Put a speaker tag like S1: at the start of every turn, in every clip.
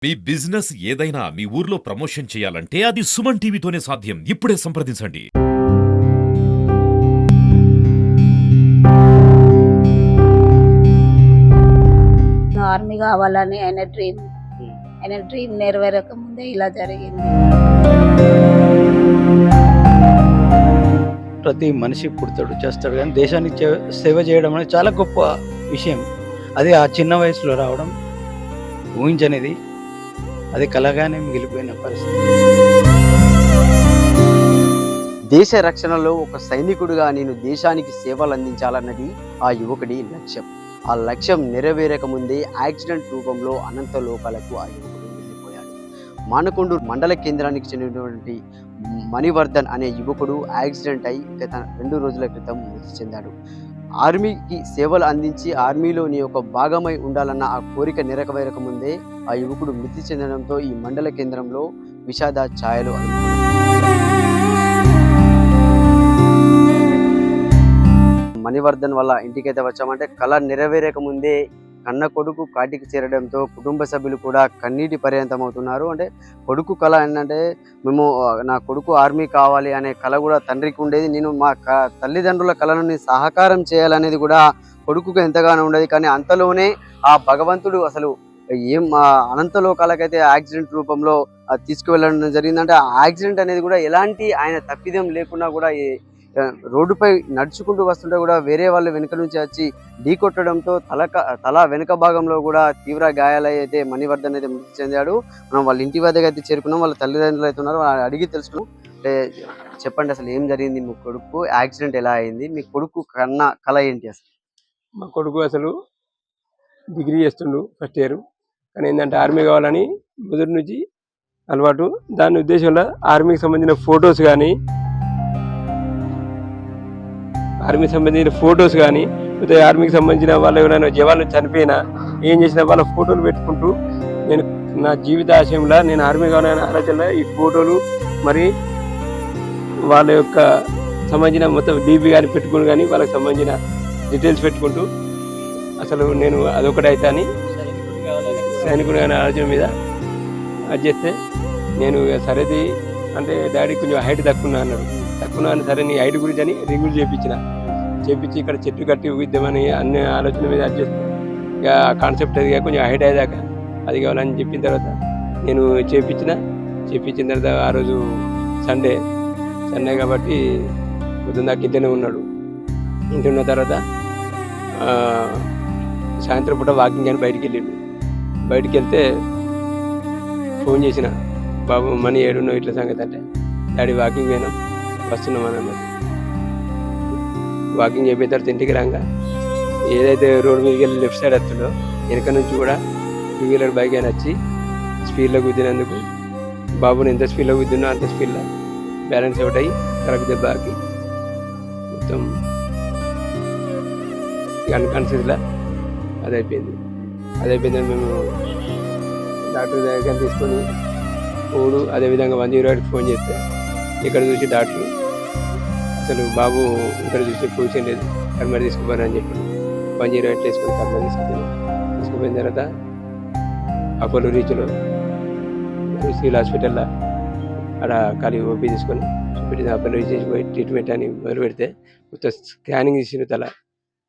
S1: మీ business ఏదైనా మీ ఊర్లో promotion చేయాలంటే అది సుమన్ టీవీతోనే సాధ్యం. ఇప్పుడే సంప్రదించండి.
S2: ఆర్మీ కావాలని ఆయన డ్రీమ్ నెరవేరక ముందే ఇలా జరిగింది.
S3: ప్రతి మనిషి పుడతాడు, చేస్తాడు, కానీ దేశానికి సేవ చేయడం అనేది చాలా గొప్ప విషయం. అది ఆ చిన్న వయసులో రావడం ఊహించనిది, అది కలగానే మిగిలిపోయిన పరిస్థితి.
S4: దేశ రక్షణలో ఒక సైనికుడిగా నేను దేశానికి సేవలు అందించాలన్నది ఆ యువకుడి లక్ష్యం. ఆ లక్ష్యం నెరవేరక ముందే యాక్సిడెంట్ రూపంలో అనంత లోకాలకు ఆ యువకుడు వెళ్ళిపోయాడు. మానకొండూరు మండల కేంద్రానికి చెందినటువంటి మణివర్ధన్ అనే యువకుడు యాక్సిడెంట్ అయి గత 2 రోజుల క్రితం మృతి చెందాడు. ఆర్మీకి సేవలు అందించి ఆర్మీలోని ఒక భాగమై ఉండాలన్న ఆ కోరిక నెరవేరక ముందే ఆ యువకుడు మృతి చెందడంతో ఈ మండల కేంద్రంలో విషాద ఛాయలు మణివర్ధన్ వల్ల ఇంటికైతే వచ్చామంటే కళ నెరవేరక ముందే కన్న కొడుకు కాటికి చేరడంతో కుటుంబ సభ్యులు కూడా కన్నీటి పర్యంతం అవుతున్నారు. అంటే కొడుకు కళ ఏంటంటే మేము నా కొడుకు ఆర్మీ కావాలి అనే కళ కూడా తండ్రికి ఉండేది. నేను మా తల్లిదండ్రుల కళను సహకారం చేయాలనేది కూడా కొడుకుకు ఎంతగానో ఉండేది. కానీ అంతలోనే ఆ భగవంతుడు అసలు ఏం అనంత లోకాలకైతే యాక్సిడెంట్ రూపంలో తీసుకువెళ్ళడం జరిగిందంటే ఆ యాక్సిడెంట్ అనేది కూడా ఎలాంటి ఆయన తప్పిదం లేకుండా కూడా రోడ్డుపై నడుచుకుంటూ వస్తుంటే కూడా వేరే వాళ్ళు వెనుక నుంచి వచ్చి ఢీకొట్టడంతో తల వెనుక భాగంలో కూడా తీవ్ర గాయాలైతే మణివర్ధన్ అయితే మృతి చెందాడు. మనం వాళ్ళ ఇంటి వద్దకు అయితే చేరుకున్నాం. వాళ్ళ తల్లిదండ్రులు అయితే ఉన్నారు, అడిగి తెలుసుకున్నాం. అంటే చెప్పండి, అసలు ఏం జరిగింది? మీ కొడుకు యాక్సిడెంట్ ఎలా అయింది? మీ కొడుకు కన్న కళ ఏంటి అసలు?
S5: మా కొడుకు అసలు డిగ్రీ చేస్తుండు, ఫస్ట్ ఇయర్. కానీ ఏంటంటే ఆర్మీ కావాలని మొదటి నుంచి అలవాటు. దాని ఉద్దేశంలో ఆర్మీకి సంబంధించిన ఫొటోస్ కానీ లేకపోతే ఆర్మీకి సంబంధించిన వాళ్ళు ఎవరైనా జవాన్లు చనిపోయినా ఏం చేసినా వాళ్ళ ఫోటోలు పెట్టుకుంటూ నేను నా జీవిత ఆశయంలో నేను ఆర్మీ కావాలనే ఆలోచనలో ఈ ఫోటోలు మరి వాళ్ళ యొక్క సంబంధించిన మొత్తం డీపీ కానీ పెట్టుకుని కానీ వాళ్ళకి సంబంధించిన డీటెయిల్స్ పెట్టుకుంటూ అసలు నేను అదొకటి అయితే అని సైనికుడు కానీ ఆలోచన మీద అది చేస్తే నేను సరేది అంటే డాడీ కొంచెం హైట్ తక్కువ అన్నాడు. అని సరే నీ హైట్ గురించి అని రింగులు చేపించి ఇక్కడ చెట్టు కట్టి ఊగిద్దామని అన్ని ఆలోచన మీద అది చేస్తే ఇక కాన్సెప్ట్ అది కొంచెం హైట్ అయ్యాక అది కావాలని చెప్పిన తర్వాత నేను చేపించిన తర్వాత ఆ రోజు సండే కాబట్టి పొద్దున్న దాకా ఇంట్లోనే ఉన్నాడు. ఇంటి ఉన్న తర్వాత సాయంత్రం పూట వాకింగ్ అని బయటికి వెళ్తే ఫోన్ చేసిన, బాబు మనీ ఏడున్నావు ఇట్లా సంగతి అంటే, డాడీ వాకింగ్ పోయినాం వస్తున్నాం అన్నమాట. వాకింగ్ అయిపోయిన తర్వాత ఇంటికి రాగా ఏదైతే రోడ్డు మీదకి వెళ్ళి లెఫ్ట్ సైడ్ వస్తుందో వెనక నుంచి కూడా 2 వీలర్ బైక్ అయినా వచ్చి స్పీడ్లో గుద్దినందుకు బాబుని ఎంత స్పీడ్లో గుద్దినో అంత స్పీడ్లో బ్యాలెన్స్ అవుట్ అయ్యి కరెక్ట్ దెబ్బకి మొత్తం అన్కాన్షియస్లో అది అయిపోయిందని మేము డాక్టర్ దగ్గర తీసుకొని పోడు. అదేవిధంగా 108కి ఫోన్ చేస్తే ఇక్కడ చూసి డాక్టర్ అసలు బాబు ఇక్కడ చూసి పొజిషన్ లేదు, కర్మర్ తీసుకుపోరని చెప్పి 108 వేసుకొని కర్మర్ తీసుకుపోయిన తర్వాత అపోలో రీచ్లో సివిల్ హాస్పిటల్లో అక్కడ ఖాళీ ఓపీ తీసుకొని చూపెట్టిన అపోలో రీచ్ పోయి ట్రీట్మెంట్ అని మొదలు పెడితే మొత్తం స్కానింగ్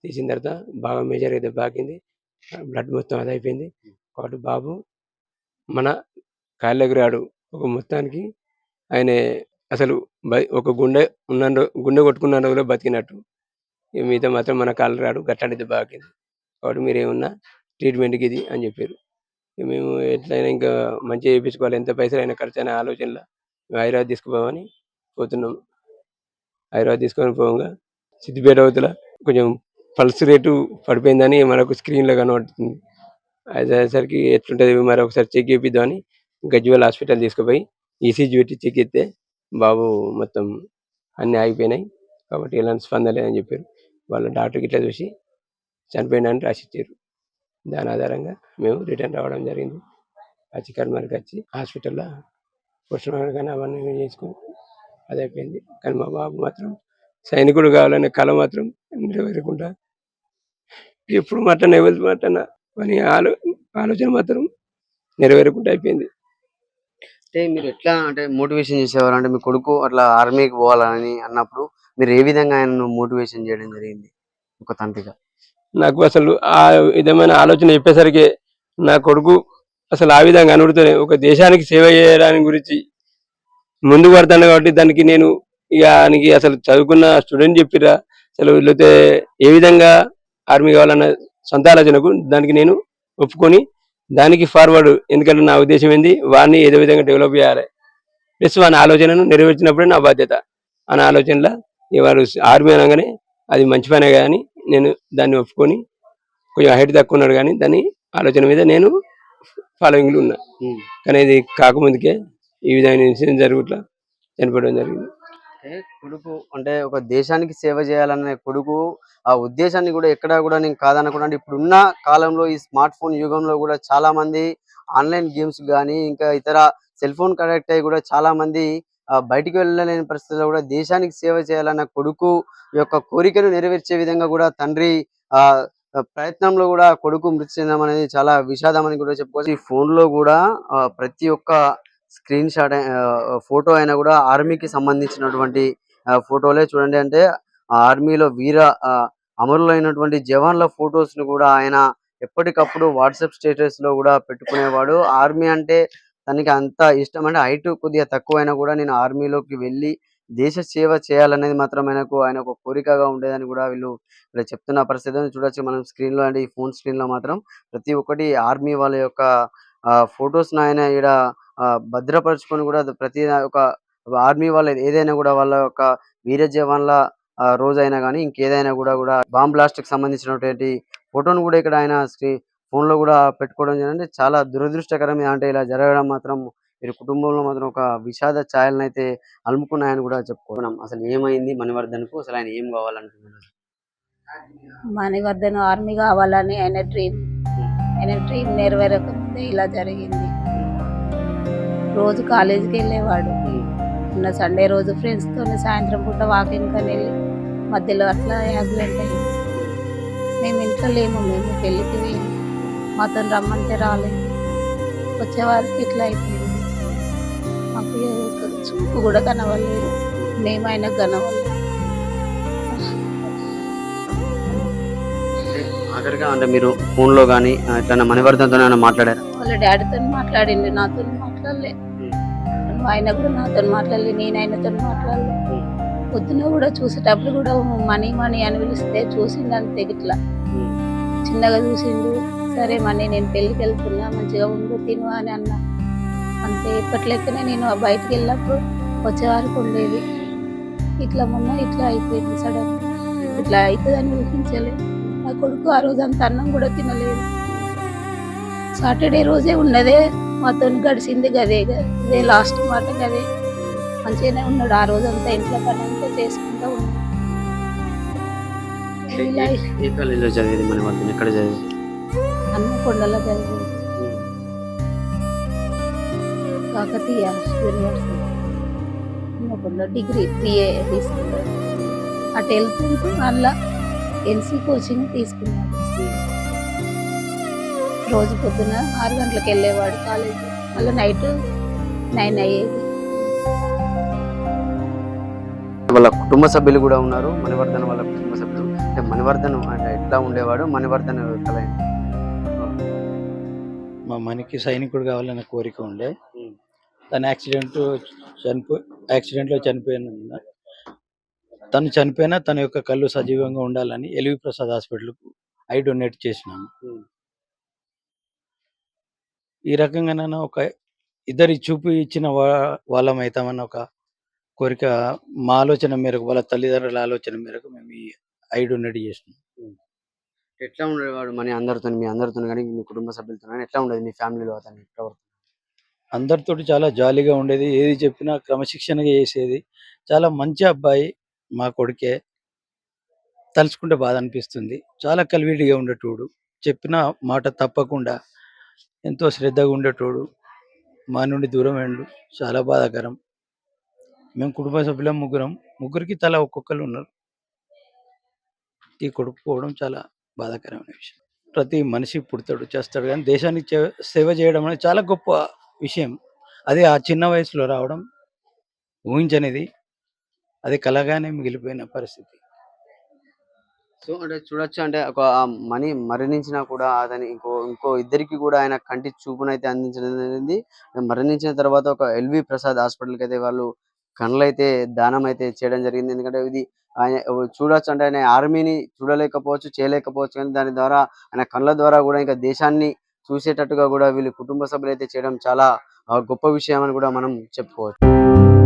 S5: తీసిన తర్వాత బాగా మేజర్ అయితే బాగింది, బ్లడ్ మొత్తం అది అయిపోయింది. కాబట్టి బాబు మన కాళ్ళకి రాడు. ఒక మొత్తానికి ఆయన అసలు ఒక గుండె కొట్టుకున్న రోజులో బతికినట్టు. మిగతా మాత్రం మన కాళ్ళు రాడు, గట్టాడితే బాగింది. కాబట్టి మీరేమన్నా ట్రీట్మెంట్కి ఇది అని చెప్పారు. మేము ఎట్లయినా ఇంకా మంచిగా చేయించుకోవాలి, ఎంత పైసలు అయినా ఖర్చు అయిన ఆలోచనలో మేము హైదరాబాద్ తీసుకుపోమని పోతున్నాము. హైదరాబాద్ తీసుకొని పోగా సిద్దిపేట అవతల కొంచెం పల్స్ రేటు పడిపోయిందని మనకు స్క్రీన్లో కనబడుతుంది. అదేసరికి ఎట్లుంటుంది మరొకసారి చెక్ చేపిద్దామని గజ్వేల్ హాస్పిటల్ తీసుకుపోయి ఈసీజీ పెట్టి చెక్ చేస్తే బాబు మొత్తం అన్నీ ఆగిపోయినాయి, కాబట్టి ఎలాంటి స్పందన లేదని చెప్పారు. వాళ్ళు డాక్టర్కి ఇట్లా చూసి చనిపోయినాయని రాసిచ్చారు. దాని ఆధారంగా మేము రిటర్న్ రావడం జరిగింది. కర్మర్కి వచ్చి హాస్పిటల్లో పోస్ట్మార్టం కానీ అవన్నీ చేసుకొని అది అయిపోయింది. కానీ మా బాబు మాత్రం సైనికుడు కావాలనే కళ మాత్రం నెరవేరకుండా ఎప్పుడు మాట్లాడినా ఎవరి మాట్లాడినా అని ఆలోచన మాత్రం నెరవేరకుండా అయిపోయింది.
S4: అంటే మీరు ఎట్లా అంటే మోటివేషన్ చేసేవారు? అంటే మీ కొడుకు అట్లా ఆర్మీకి పోవాలని అన్నప్పుడు మీరు ఏ విధంగా ఆయనను మోటివేషన్ చేయడం జరిగింది ఒక తండ్రిగా?
S5: నాకు అసలు ఆ విధమైన ఆలోచన చెప్పేసరికి నా కొడుకు అసలు ఆ విధంగా అనుడితోనే ఒక దేశానికి సేవ చేయడానికి గురించి ముందుకు పడతాను కాబట్టి దానికి నేను ఇక ఆయనకి అసలు చదువుకున్న స్టూడెంట్ చెప్పిరా అసలు లేకపోతే ఏ విధంగా ఆర్మీ కావాలన్న సొంత ఆలోచనకు దానికి నేను ఒప్పుకొని దానికి ఫార్వర్డ్. ఎందుకంటే నా ఉద్దేశం ఏంది, వాడిని ఏదో విధంగా డెవలప్ చేయాలి, ప్లస్ వాని ఆలోచనను నెరవేర్చినప్పుడే నా బాధ్యత అనే ఆలోచనలో వాడు ఆర్మీ అనగానే అది మంచి పనే కానీ నేను దాన్ని ఒప్పుకొని కొంచెం హైట్ తక్కువ ఉన్నాడు కానీ దాని ఆలోచన మీద నేను ఫాలోయింగ్లో ఉన్నా. కానీ ఇది కాకముందుకే ఈ విధమైన ఇన్సిడెంట్ జరుగుట్లా చనిపోవడం జరిగింది.
S4: అంటే కొడుకు అంటే ఒక దేశానికి సేవ చేయాలనే కొడుకు ఆ ఉద్దేశాన్ని కూడా ఎక్కడా కూడా నేను కాదనకుండా, అంటే ఇప్పుడున్న కాలంలో ఈ స్మార్ట్ ఫోన్ యుగంలో కూడా చాలా మంది ఆన్లైన్ గేమ్స్ కానీ ఇంకా ఇతర సెల్ ఫోన్ కనెక్ట్ అయ్యి కూడా చాలా మంది బయటికి వెళ్ళలేని పరిస్థితుల్లో కూడా దేశానికి సేవ చేయాలన్న కొడుకు యొక్క కోరికను నెరవేర్చే విధంగా కూడా తండ్రి ఆ ప్రయత్నంలో కూడా కొడుకు మృతి చెందడం అనేది చాలా విషాదం అని కూడా చెప్పుకోవచ్చు. ఈ ఫోన్ లో కూడా ప్రతి ఒక్క స్క్రీన్ షాట్ ఫోటో అయినా కూడా ఆర్మీకి సంబంధించినటువంటి ఫోటోలే చూడండి. అంటే ఆర్మీలో వీర అమరులైనటువంటి జవాన్ల ఫొటోస్ ను కూడా ఆయన ఎప్పటికప్పుడు వాట్సాప్ స్టేటస్ లో కూడా పెట్టుకునేవాడు. ఆర్మీ అంటే తనకి అంత ఇష్టం. అంటే హైట్ కొద్దిగా తక్కువైనా కూడా నేను ఆర్మీలోకి వెళ్ళి దేశ సేవ చేయాలనేది మాత్రం ఆయన ఒక కోరికగా ఉండేదని కూడా వీళ్ళు ఇక్కడ చెప్తున్న పరిస్థితిని చూడొచ్చు మనం స్క్రీన్ లో. అంటే ఈ ఫోన్ స్క్రీన్ లో మాత్రం ప్రతి ఒక్కటి ఆర్మీ వాళ్ళ యొక్క ఫొటోస్ ఆయన ఈడ భద్రపరుచుకొని కూడా ప్రతి ఒక ఆర్మీ వాళ్ళ ఏదైనా కూడా వాళ్ళ యొక్క వీర జవాన్ల రోజైనా కానీ ఇంకేదైనా కూడా బాంబ్ బ్లాస్ట్ కి సంబంధించినటువంటి ఫోటోను కూడా ఇక్కడ ఆయన ఫోన్ లో కూడా పెట్టుకోవడం జరిగింది. చాలా దురదృష్టకరం. అంటే ఇలా జరగడం మాత్రం వీరి కుటుంబంలో మాత్రం ఒక విషాద ఛాయలను అయితే అలుముకున్నాయని కూడా చెప్పుకోవడం. అసలు ఏమైంది మణివర్ధన్ కు? అసలు ఆయన ఏం కావాలనుకున్నారు?
S2: మణివర్ధన్ ఆర్మీ కావాలని ఆయన డ్రీమ్ నెరవేరక ముందే ఇలా జరిగింది. రోజు కాలేజీకి వెళ్ళేవాడు. ఉన్న సండే రోజు ఫ్రెండ్స్తో సాయంత్రం పూట వాకింగ్ అని వెళ్ళి మధ్యలో అట్లా యాక్సిడెంట్ అయింది. మేము ఇంట్లో లేము, మేము పెళ్ళికి వెళ్ళి మాతో రమ్మంటే రాలేదు. వచ్చేవారికి ఇట్లా అయిపోయింది. మాకు చూపు కూడా కనవలేదు, మేము ఆయనకు కనవలేదు.
S4: ఆఖరిగా అంటే మీరు ఫోన్ లో కానీ ఇట్లా మణివర్ధన్తో మాట్లాడారు?
S2: వాళ్ళ డాడీతో మాట్లాడిండు, నాతో మాట్లాడలే. ఆయన కూడా నాతో మాట్లాడలే, నేను ఆయనతో మాట్లాడలే. పొద్దున కూడా చూసేటప్పుడు కూడా మనీ మనీ అని పిలిస్తే చూసిండు అంతే. ఇట్లా చిన్నగా చూసిండు. సరే మనీ నేను పెళ్ళికి వెళ్తున్నా, మంచిగా ఉండు తిను అని అన్నా అంతే. ఎప్పట్లెక్కనే నేను బయటికి వెళ్ళినప్పుడు వచ్చేవారికి ఉండేది. ఇట్లా మొన్న ఇట్లా అయిపోయింది సడన్. ఇట్లా అవుతుందని ఊహించలేదు. నా కొడుకు ఆ రోజు అంత అన్నం కూడా తినలేదు. సాటర్డే రోజే ఉన్నదే మాతో గడిచింది గదే లాస్ట్ మాట గదే. మంచిగానే ఉన్నాడు ఆ రోజు అంతా, ఇంట్లో పని అంతా చేసుకుంటూ ఉన్నాడు.
S4: ఏ కాలేజీలో చదివేది మణివర్ధన్? ఎక్కడ చదివేది?
S2: హన్మకొండలో చదివింది, Kakatiya university Hanamkonda. Degree 3A తీసుకున్నాడు. అటు వెళ్తుంటూ అందులో NC కోచింగ్ తీసుకున్నాడు. రోజు పొద్దున 6 గంటలకు వెళ్ళేవాడు కాలేజీ, మళ్ళీ నైట్ 9 అయ్యేది.
S4: వాళ్ళ కుటుంబ సభ్యులు కూడా ఉన్నారు, మణివర్ధన్ వాళ్ళ కుటుంబ సభ్యులు. అంటే మణివర్ధన్ అంటే ఎట్లా ఉండేవాడు? మణివర్ధన్ కల
S3: మా మనకి సైనికుడు కావాలన్న కోరిక ఉండే. తను యాక్సిడెంట్లో చనిపోయిన తను చనిపోయినా తన యొక్క కళ్ళు సజీవంగా ఉండాలని ఎల్వి ప్రసాద్ హాస్పిటల్కు ఐ డొనేట్ చేసినాము. ఈ రకంగా నన్ను ఒక ఇద్దరి చూపు ఇచ్చిన వాళ్ళం అవుతామన్న ఒక కోరిక మా ఆలోచన మేరకు, వాళ్ళ తల్లిదండ్రుల ఆలోచన మేరకు మేము ఈ ఐ డొనేట్ చేసినాం.
S4: ఎట్లా ఉండేవాడు మనీ అందరితో? మీ అందరితో కానీ మీ కుటుంబ సభ్యులతో కానీ ఎట్లా ఉండేది మీ ఫ్యామిలీలో అతని ప్రవర్తన?
S3: అందరితోటి చాలా జాలీగా ఉండేది, ఏది చెప్పినా క్రమశిక్షణగా చేసేది. చాలా మంచి అబ్బాయి మా కొడుకే. తలుచుకుంటే బాధ అనిపిస్తుంది. చాలా కలివిడిగా ఉండేటోడు, చెప్పిన మాట తప్పకుండా ఎంతో శ్రద్ధగా ఉండేటోడు. మా నుండి దూరం అయ్యిండు, చాలా బాధాకరం. మేము కుటుంబ సభ్యులం ముగ్గురికి తల ఒక్కొక్కరు ఉన్నారు. ఈ కొడుకు పోవడం చాలా బాధాకరమైన విషయం. ప్రతి మనిషి పుడతాడు, చేస్తాడు. కానీ దేశానికి సేవ చేయడం అనేది చాలా గొప్ప విషయం. అది ఆ చిన్న వయసులో రావడం ఊహించనిది. అది కలగానే మిగిలిపోయిన పరిస్థితి.
S4: సో అంటే చూడొచ్చు అంటే ఒక మనీ మరణించినా కూడా అతని ఇంకో ఇంకో ఇద్దరికి కూడా ఆయన కంటి చూపునైతే అందించడం జరిగింది. మరణించిన తర్వాత ఒక ఎల్వి ప్రసాద్ హాస్పిటల్‌కి అయితే వాళ్ళు కళ్ళైతే దానం అయితే చేయడం జరిగింది. ఎందుకంటే ఇది ఆయన చూడొచ్చు అంటే ఆయన ఆర్మీని చూడలేకపోవచ్చు, చేయలేకపోవచ్చు. కానీ దాని ద్వారా ఆయన కళ్ళ ద్వారా కూడా ఇంకా దేశాన్ని చూసేటట్టుగా కూడా వీళ్ళు కుటుంబ సభ్యులైతే చేయడం చాలా గొప్ప విషయం అని కూడా మనం చెప్పుకోవచ్చు.